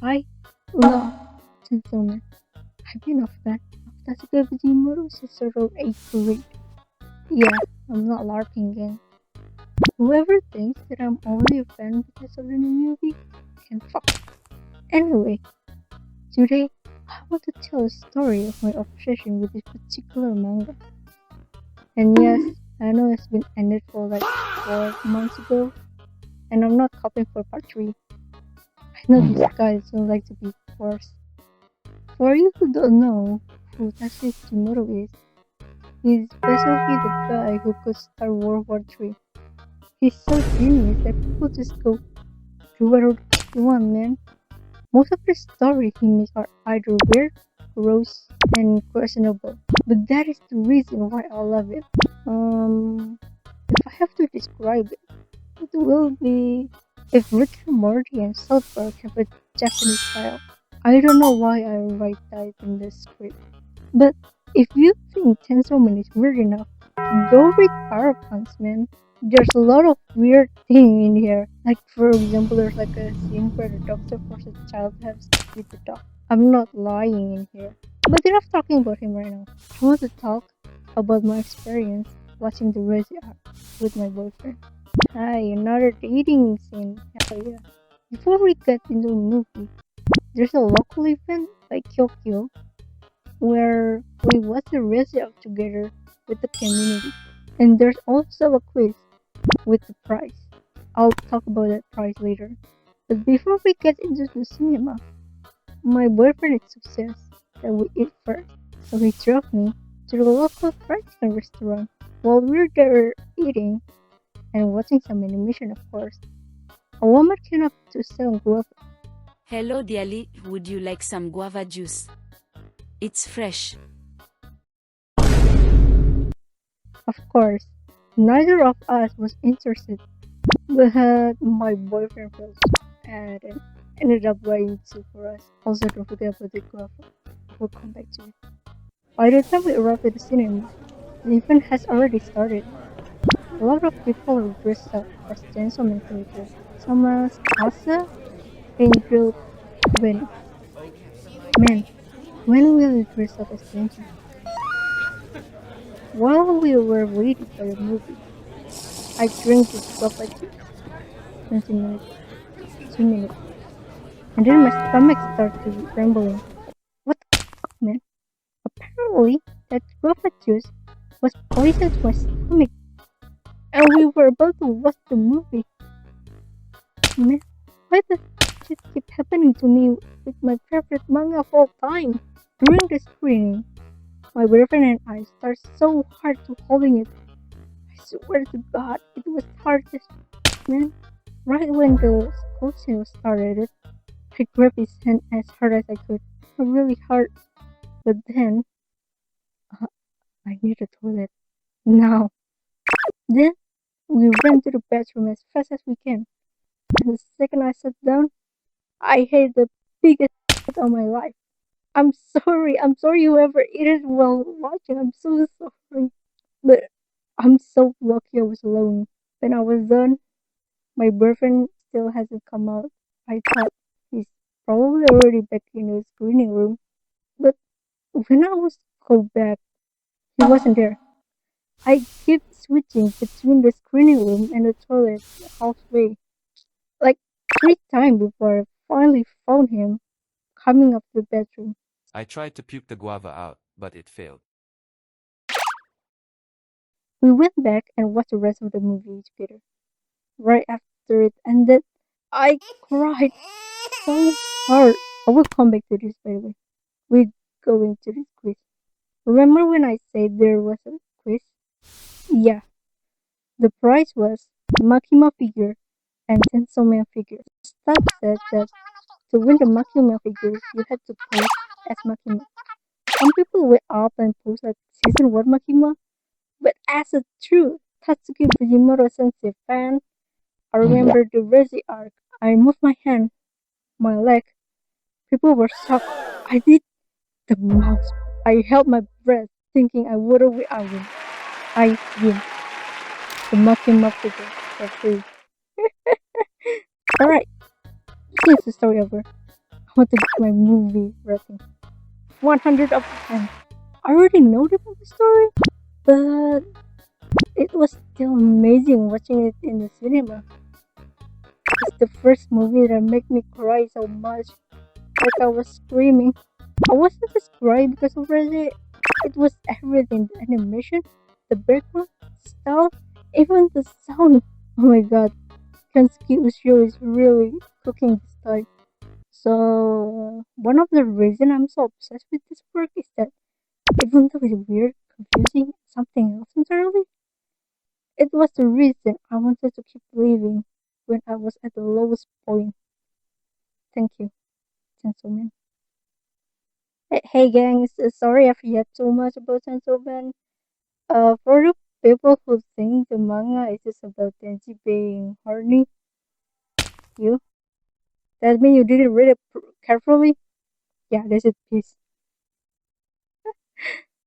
I love Chainsaw. I've been a fan of Tatsuki Fujimura since around 8th grade. Yeah, I'm not larping again. Whoever thinks that I'm only a fan because of the new movie can fuck. Anyway, today I want to tell a story of my obsession with this particular manga. And yes, I know it's been ended for like 4 months ago, and I'm not copying for part 3. I know these guys don't like to be forced. For you who don't know who Tatsuki Fujimura is, he's basically the guy who could start World War III. He's so genius that people just go do whatever you want, man. Most of the stories he makes are either weird, gross, and questionable. But that is the reason why I love it. If I have to describe it, it will be if Rick and Morty and South Park have a Japanese style. I don't know why I write that in the script. But if you think Chainsaw Man is weird enough, go read Power Punks, man. There's a lot of weird thing in here. Like for example, there's like a scene where the doctor forces a child to have sex with the dog. I'm not lying in here. But enough talking about him right now. I want to talk about my experience watching the Resi app with my boyfriend. Hi, another dating scene. Hell yeah. Before we get into the movie, there's a local event by Kyokyo where we watch the result together with the community. And there's also a quiz with the prize. I'll talk about that prize later. But before we get into the cinema, my boyfriend is obsessed that we eat first. So he drove me to the local fried chicken restaurant. While we're there eating and watching some animation, of course, a woman came up to sell guava. Hello Diali, would you like some guava juice? It's fresh. Of course, neither of us was interested, but my boyfriend felt bad and ended up buying two for us. Also, don't forget about the guava. We'll come back to it. By the time we arrived at the cinema, the event has already started. A lot of people are dressed up as Chainsaw Man characters. Some as Asa, Angel, Benny. Man, when will you dress up as Chainsaw? While we were waiting for the movie, I drank this guava juice. 20 minutes, 2 minutes, and then my stomach started rumbling. What the fuck, man? Apparently, that guava juice was poison to my stomach, and we were about to watch the movie. Man, why does shit keep happening to me with my favorite manga of all time? During the screening, my boyfriend and I started so hard to holding it. I swear to God, it was hard as fuck, man. Right when the school scene started, I grabbed his hand as hard as I could. Really hard. But then, uh, I need a toilet. Now. Then, we ran to the bathroom as fast as we can. And the second I sat down, I had the biggest shit of my life. I'm sorry whoever it is while watching. I'm so sorry. But I'm so lucky I was alone. When I was done, my boyfriend still hasn't come out. I thought he's probably already back in the screening room. But when I was called back, he wasn't there. I kept switching between the screening room and the toilet halfway, like 3 times before I finally found him coming up the bedroom. I tried to puke the guava out, but it failed. We went back and watched the rest of the movie together. Right after it ended, I cried so hard. I will come back to this, by the way. We're going to this quiz. Remember when I said there was a quiz? Yeah, the prize was Makima figure and Chainsaw Man figure. Staff said that to win the Makima figure, you had to pose as Makima. Some people went up and posed like season 1 Makima, but as a true Tatsuki Fujimura sensei fan, I remember the Resi arc. I moved my hand, my leg. People were shocked. I did the mouse. I held my breath, thinking I would win. I win. The Makima figure for free. Alright, here's the story over. want to get my movie rating 100 out of 10. I already know the movie story, but it was still amazing watching it in the cinema. It's the first movie that made me cry so much, like I was screaming. I wasn't just crying because of it was everything: the animation, the background, the style, even the sound. Oh my god, Kensuke Ushio is really cooking this time. So, one of the reasons I'm so obsessed with this work is that even though it's weird, confusing, something else entirely, it was the reason I wanted to keep living when I was at the lowest point. Thank you, gentlemen. Hey gangs, sorry I've yet too much about gentlemen. For the people who think the manga is just about Denji being horny, you, that means you didn't read it carefully? Yeah, that's it, peace.